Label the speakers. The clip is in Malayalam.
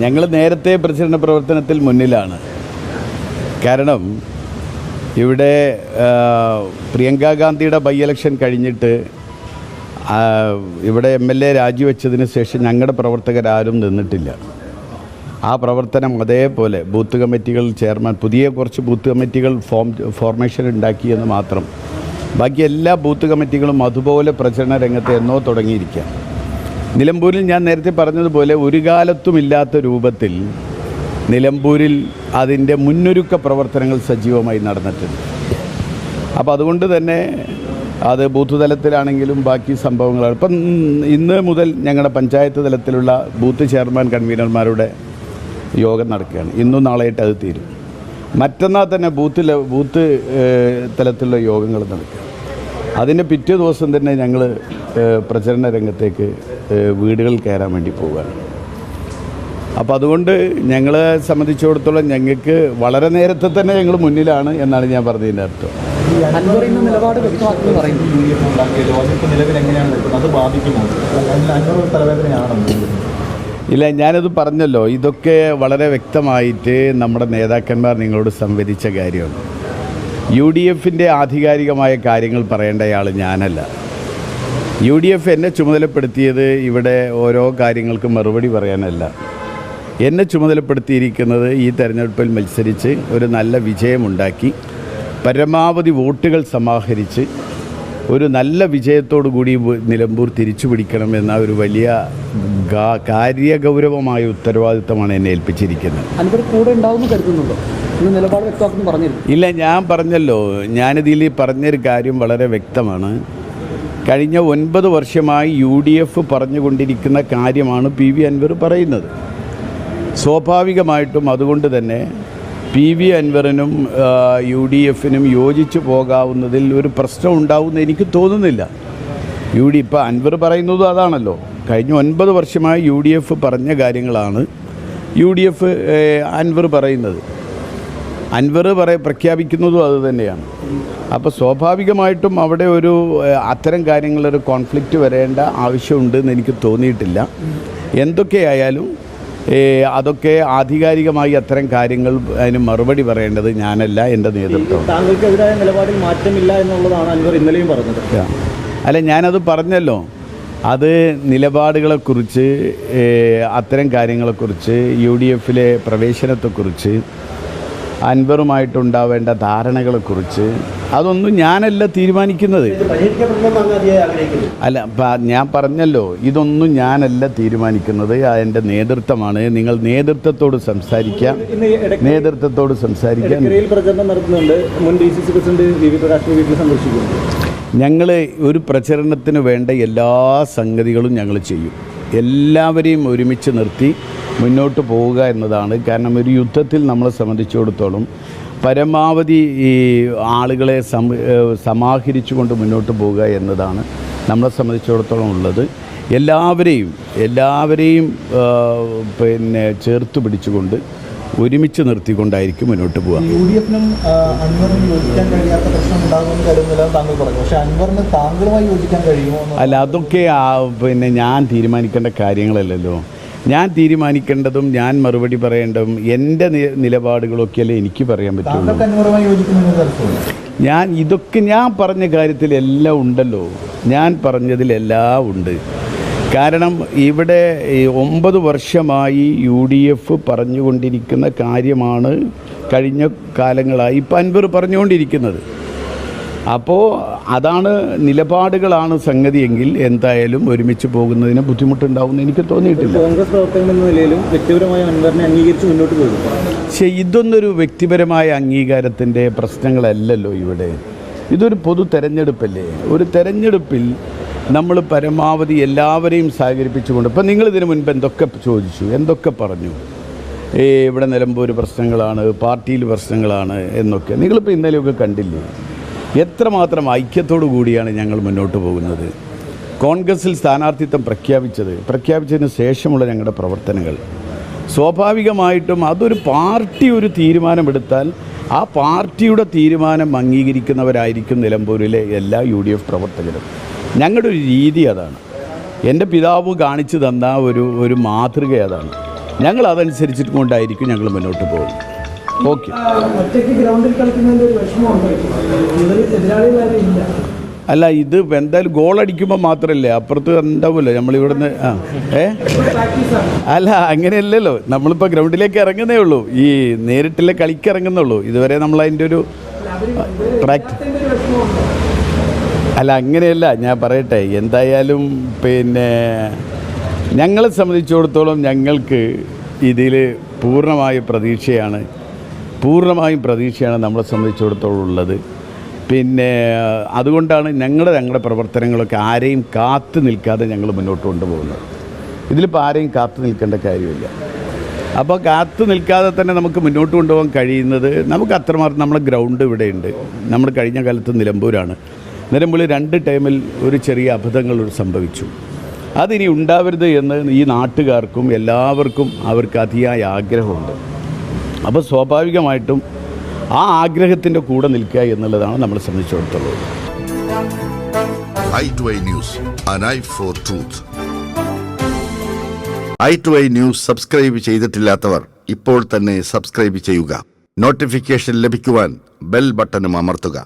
Speaker 1: ഞങ്ങൾ നേരത്തെ പ്രചരണ പ്രവർത്തനത്തിൽ മുന്നിലാണ്. കാരണം ഇവിടെ പ്രിയങ്ക ഗാന്ധിയുടെ ബൈ ഇലക്ഷൻ കഴിഞ്ഞിട്ട് ഇവിടെ MLA രാജിവെച്ചതിന് ശേഷം ഞങ്ങളുടെ പ്രവർത്തകരാരും നിന്നിട്ടില്ല. ആ പ്രവർത്തനം അതേപോലെ ബൂത്ത് കമ്മിറ്റികൾ ചെയർമാൻ പുതിയ കുറച്ച് ബൂത്ത് കമ്മിറ്റികൾ ഫോർമേഷൻ ഉണ്ടാക്കിയെന്ന് മാത്രം. ബാക്കി എല്ലാ ബൂത്ത് കമ്മിറ്റികളും അതുപോലെ പ്രചരണ രംഗത്ത് എന്നോ തുടങ്ങിയിരിക്കുക. നിലമ്പൂരിൽ ഞാൻ നേരത്തെ പറഞ്ഞതുപോലെ ഒരു കാലത്തുമില്ലാത്ത രൂപത്തിൽ നിലമ്പൂരിൽ അതിൻ്റെ മുന്നൊരുക്ക പ്രവർത്തനങ്ങൾ സജീവമായി നടന്നിട്ടുണ്ട്. അപ്പോൾ അതുകൊണ്ട് തന്നെ അത് ബൂത്ത് തലത്തിലാണെങ്കിലും ബാക്കി സംഭവങ്ങളാണ്. ഇപ്പം ഇന്ന് മുതൽ ഞങ്ങളുടെ പഞ്ചായത്ത് തലത്തിലുള്ള ബൂത്ത് ചെയർമാൻ കൺവീനർമാരുടെ യോഗം നടക്കുകയാണ്. ഇന്നും നാളെയായിട്ട് അത് തീരും. മറ്റന്നാൾ തന്നെ ബൂത്ത് തലത്തിലുള്ള യോഗങ്ങൾ നടക്കുക. അതിൻ്റെ പിറ്റേ ദിവസം തന്നെ ഞങ്ങൾ പ്രചരണ രംഗത്തേക്ക് വീടുകളിൽ കയറാൻ വേണ്ടി പോവുകയാണ്. അപ്പോൾ അതുകൊണ്ട് ഞങ്ങളെ സംബന്ധിച്ചിടത്തോളം ഞങ്ങൾക്ക് വളരെ നേരത്തെ തന്നെ ഞങ്ങൾ മുന്നിലാണ് എന്നാണ് ഞാൻ പറഞ്ഞതിൻ്റെ അർത്ഥം. ഇല്ല, ഞാനത് പറഞ്ഞല്ലോ, ഇതൊക്കെ വളരെ വ്യക്തമായിട്ട് നമ്മുടെ നേതാക്കന്മാർ നിങ്ങളോട് സംവദിച്ച കാര്യമാണ്. UDFൻ്റെ ആധികാരികമായ കാര്യങ്ങൾ പറയേണ്ടയാൾ ഞാനല്ല. UDF എന്നെ ചുമതലപ്പെടുത്തിയത് ഇവിടെ ഓരോ കാര്യങ്ങൾക്കും മറുപടി പറയാനല്ല. എന്നെ ചുമതലപ്പെടുത്തിയിരിക്കുന്നത് ഈ തെരഞ്ഞെടുപ്പിൽ മത്സരിച്ച് ഒരു നല്ല വിജയമുണ്ടാക്കി പരമാവധി വോട്ടുകൾ സമാഹരിച്ച് ഒരു നല്ല വിജയത്തോടു കൂടി നിലമ്പൂർ തിരിച്ചു പിടിക്കണമെന്ന ഒരു വലിയ കാര്യഗൗരവമായ ഉത്തരവാദിത്തമാണ് എന്നെ ഏൽപ്പിച്ചിരിക്കുന്നത്. ഇല്ല, ഞാൻ പറഞ്ഞല്ലോ, ഞാനിതിൽ പറഞ്ഞൊരു കാര്യം വളരെ വ്യക്തമാണ്. കഴിഞ്ഞ 9 വർഷമായി UDF പറഞ്ഞുകൊണ്ടിരിക്കുന്ന കാര്യമാണ് PV അൻവർ പറയുന്നത്. സ്വാഭാവികമായിട്ടും അതുകൊണ്ട് തന്നെ PV അൻവറിനും UDFനും യോജിച്ചു പോകാവുന്നതിൽ ഒരു പ്രശ്നം ഉണ്ടാവുമെന്ന് എനിക്ക് തോന്നുന്നില്ല. ഇപ്പോൾ അൻവർ പറയുന്നതും അതാണല്ലോ. കഴിഞ്ഞ 9 വർഷമായി UDF പറഞ്ഞ കാര്യങ്ങളാണ് UDF അൻവർ പറയുന്നത്. അൻവർ പ്രഖ്യാപിക്കുന്നതും അതുതന്നെയാണ്. അപ്പോൾ സ്വാഭാവികമായിട്ടും അവിടെ ഒരു അത്തരം കാര്യങ്ങളൊരു കോൺഫ്ലിക്റ്റ് വരേണ്ട ആവശ്യമുണ്ടെന്ന് എനിക്ക് തോന്നിയിട്ടില്ല. എന്തൊക്കെയായാലും അതൊക്കെ ആധികാരികമായി അത്തരം കാര്യങ്ങൾ അതിന് മറുപടി പറയേണ്ടത് ഞാനല്ല, എൻ്റെ നേതൃത്വം.
Speaker 2: താങ്കൾക്കെതിരായ നിലപാടിൽ മാറ്റമില്ല എന്നുള്ളതാണ് അൻവർ ഇന്നലെയും പറഞ്ഞത്.
Speaker 1: അല്ല, ഞാനത് പറഞ്ഞല്ലോ. അത് നിലപാടുകളെക്കുറിച്ച്, അത്തരം കാര്യങ്ങളെക്കുറിച്ച്, UDFലെ പ്രവേശനത്തെക്കുറിച്ച്, അൻവറുമായിട്ടുണ്ടാവേണ്ട ധാരണകളെക്കുറിച്ച് അതൊന്നും ഞാനല്ല തീരുമാനിക്കുന്നത്. അല്ല, ഞാൻ പറഞ്ഞല്ലോ, ഇതൊന്നും ഞാനല്ല തീരുമാനിക്കുന്നത്, എൻ്റെ നേതൃത്വമാണ്. നിങ്ങൾ നേതൃത്വത്തോട് സംസാരിക്കാം.
Speaker 2: പ്രചരണം നടത്തുന്നുണ്ട്. മുൻ DCC പ്രസിഡന്റ് VV പ്രകാശിന്റെ വീട്ടിൽ സന്ദർശിക്കുന്നു.
Speaker 1: ഞങ്ങൾ ഒരു പ്രചരണത്തിന് വേണ്ട എല്ലാ സംഗതികളും ഞങ്ങൾ ചെയ്യും. എല്ലാവരെയും ഒരുമിച്ച് നിർത്തി മുന്നോട്ട് പോവുക എന്നതാണ്. കാരണം ഒരു യുദ്ധത്തിൽ നമ്മളെ സംബന്ധിച്ചിടത്തോളം പരമാവധി ഈ ആളുകളെ സമാഹരിച്ചുകൊണ്ട് മുന്നോട്ട് പോവുക എന്നതാണ് നമ്മളെ സംബന്ധിച്ചിടത്തോളം ഉള്ളത്. എല്ലാവരെയും പിന്നെ ചേർത്ത് പിടിച്ചുകൊണ്ട് ഒരുമിച്ച് നിർത്തിക്കൊണ്ടായിരിക്കും മുന്നോട്ട് പോവുക.
Speaker 2: UDFനും അൻവറിനും യോജിക്കാൻ കഴിയാത്ത പ്രശ്നം ഉണ്ടാകുമെന്ന് കരുതുന്നില്ല താങ്കൾ പറഞ്ഞു. പക്ഷേ അൻവറിന് താങ്കളുമായി യോജിക്കാൻ കഴിയുമോ?
Speaker 1: അല്ല, അതൊക്കെ പിന്നെ ഞാൻ തീരുമാനിക്കേണ്ട കാര്യങ്ങളല്ലല്ലോ. ഞാൻ തീരുമാനിക്കേണ്ടതും ഞാൻ മറുപടി പറയേണ്ടതും എൻ്റെ നിലപാടുകളൊക്കെയല്ലേ എനിക്ക് പറയാൻ പറ്റുള്ളൂ. ഞാൻ പറഞ്ഞ കാര്യത്തിൽ എല്ലാം ഉണ്ടല്ലോ. ഞാൻ പറഞ്ഞതിലെല്ലാം ഉണ്ട്. കാരണം ഇവിടെ 9 വർഷമായി UDF പറഞ്ഞുകൊണ്ടിരിക്കുന്ന കാര്യമാണ് കഴിഞ്ഞ കാലങ്ങളായി ഇപ്പം അൻവർ പറഞ്ഞുകൊണ്ടിരിക്കുന്നത്. അപ്പോൾ അതാണ്, നിലപാടുകളാണ് സംഗതിയെങ്കിൽ എന്തായാലും ഒരുമിച്ച് പോകുന്നതിന് ബുദ്ധിമുട്ടുണ്ടാവുമെന്ന് എനിക്ക് തോന്നിയിട്ടില്ല.
Speaker 2: കോൺഗ്രസ് പ്രവർത്തകൻ എന്ന നിലയിലും വ്യക്തിപരമായ അൻവറിനെ അംഗീകരിച്ച് മുന്നോട്ട് പോകും.
Speaker 1: പക്ഷേ ഇതൊന്നൊരു വ്യക്തിപരമായ അംഗീകാരത്തിൻ്റെ പ്രശ്നങ്ങളല്ലല്ലോ ഇവിടെ. ഇതൊരു പൊതു തെരഞ്ഞെടുപ്പല്ലേ. ഒരു തെരഞ്ഞെടുപ്പിൽ നമ്മൾ പരമാവധി എല്ലാവരെയും സഹകരിപ്പിച്ചുകൊണ്ട്, ഇപ്പം നിങ്ങളിതിന് മുൻപ് എന്തൊക്കെ ചോദിച്ചു, എന്തൊക്കെ പറഞ്ഞു, ഇവിടെ നിലമ്പൂർ പ്രശ്നങ്ങളാണ്, പാർട്ടിയിൽ പ്രശ്നങ്ങളാണ് എന്നൊക്കെ നിങ്ങളിപ്പോൾ ഇന്നലെയൊക്കെ കണ്ടില്ലേ. എത്രമാത്രം ഐക്യത്തോടു കൂടിയാണ് ഞങ്ങൾ മുന്നോട്ട് പോകുന്നത്. കോൺഗ്രസിൽ സ്ഥാനാർത്ഥിത്വം പ്രഖ്യാപിച്ചതിന് ശേഷമുള്ള ഞങ്ങളുടെ പ്രവർത്തനങ്ങൾ, സ്വാഭാവികമായിട്ടും അതൊരു പാർട്ടി ഒരു തീരുമാനമെടുത്താൽ ആ പാർട്ടിയുടെ തീരുമാനം അംഗീകരിക്കുന്നവരായിരിക്കും നിലമ്പൂരിലെ എല്ലാ UDF പ്രവർത്തകരും. ഞങ്ങളുടെ ഒരു രീതി അതാണ്. എൻ്റെ പിതാവ് കാണിച്ചു തന്ന ഒരു മാതൃക അതാണ്. ഞങ്ങൾ അതനുസരിച്ചിട്ട് കൊണ്ടായിരിക്കും ഞങ്ങൾ മുന്നോട്ട് പോകുന്നത്. ഓക്കെ.
Speaker 3: ഒറ്റയ്ക്ക് ഗ്രൗണ്ടിൽ കളിക്കുന്നതിൻ്റെ ഒരു വിഷമമുണ്ട്. എതിരാളികളാരും ഇല്ല.
Speaker 1: അല്ല, ഇത് എന്തായാലും ഗോൾ അടിക്കുമ്പോൾ മാത്രമല്ലേ, അപ്പുറത്ത് ഉണ്ടാവുമല്ലോ നമ്മളിവിടുന്ന്. അല്ല, അങ്ങനെയല്ലല്ലോ, നമ്മളിപ്പോൾ ഗ്രൗണ്ടിലേക്ക് ഇറങ്ങുന്നേ ഉള്ളൂ, ഈ നേരിട്ടുള്ള കളിക്ക് ഇറങ്ങുന്നുള്ളൂ. ഇതുവരെ നമ്മൾ അതിൻ്റെ ഒരു പ്രാക്ടീസ്. അല്ല, അങ്ങനെയല്ല, ഞാൻ പറയട്ടെ. എന്തായാലും പിന്നെ ഞങ്ങളെ സംബന്ധിച്ചിടത്തോളം ഞങ്ങൾക്ക് ഇതിൽ പൂർണ്ണമായും പ്രതീക്ഷയാണ് നമ്മളെ സംബന്ധിച്ചിടത്തോളം ഉള്ളത്. പിന്നെ അതുകൊണ്ടാണ് ഞങ്ങളുടെ പ്രവർത്തനങ്ങളൊക്കെ ആരെയും കാത്തു നിൽക്കാതെ ഞങ്ങൾ മുന്നോട്ട് കൊണ്ടുപോകുന്നത്. ഇതിലിപ്പോൾ ആരെയും കാത്തു നിൽക്കേണ്ട കാര്യമില്ല. അപ്പോൾ കാത്തു നിൽക്കാതെ തന്നെ നമുക്ക് മുന്നോട്ട് കൊണ്ടുപോകാൻ കഴിയുന്നത് നമുക്ക് അത്രമാത്രം. നമ്മുടെ ഗ്രൗണ്ട് ഇവിടെയുണ്ട്. നമ്മൾ കഴിഞ്ഞ കാലത്ത് നിലമ്പൂരാണ്. നിലമ്പൂരിൽ 2 ടൈമിൽ ഒരു ചെറിയ അബദ്ധങ്ങൾ സംഭവിച്ചു. അതിനി ഉണ്ടാവരുത് എന്ന് ഈ നാട്ടുകാർക്കും എല്ലാവർക്കും അവർക്ക് അതിയായ ആഗ്രഹമുണ്ട്. അപ്പോൾ സ്വാഭാവികമായിട്ടും ആ ആഗ്രഹത്തിൻ്റെ കൂടെ നിൽക്കുക എന്നുള്ളതാണ് നമ്മളെ സംബന്ധിച്ചിടത്തോളം.
Speaker 4: i2i News, an eye for truth. i2i News subscribe ചെയ്തിട്ടില്ലാത്തവർ ഇപ്പോൾ തന്നെ സബ്സ്ക്രൈബ് ചെയ്യുക. നോട്ടിഫിക്കേഷൻ ലഭിക്കുവാൻ ബെൽ ബട്ടണും അമർത്തുക.